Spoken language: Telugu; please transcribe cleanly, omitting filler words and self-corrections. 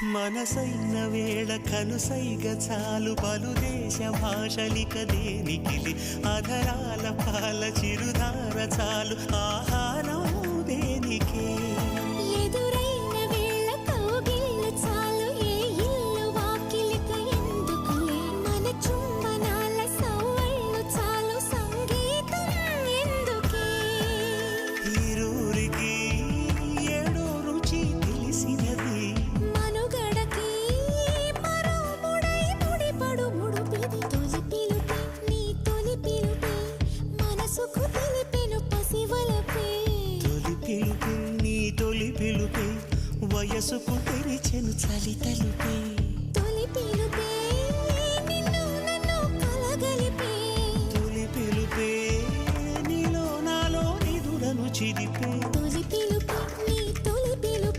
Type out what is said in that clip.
మనసైన వేళ కనుసైగ చాలు పలు దేశ భాషలిక దేనికిలి అధరాల పాల చిరుధార చాలు ఆహారం దేనికే ఎదురైన వేళ కౌగిళ్ళ చాలు ఏ ఇల్లు వాకిలిక ఎందుకులే మన చుంబనాల సవ్వళ్ళు చాలు సంగీతం ఎందుకే ఈరూరికి ఏడో రుచి తెలిసినది నీ తొలి పిలుపే వయసుకు తెరిచెను చలి తలుపే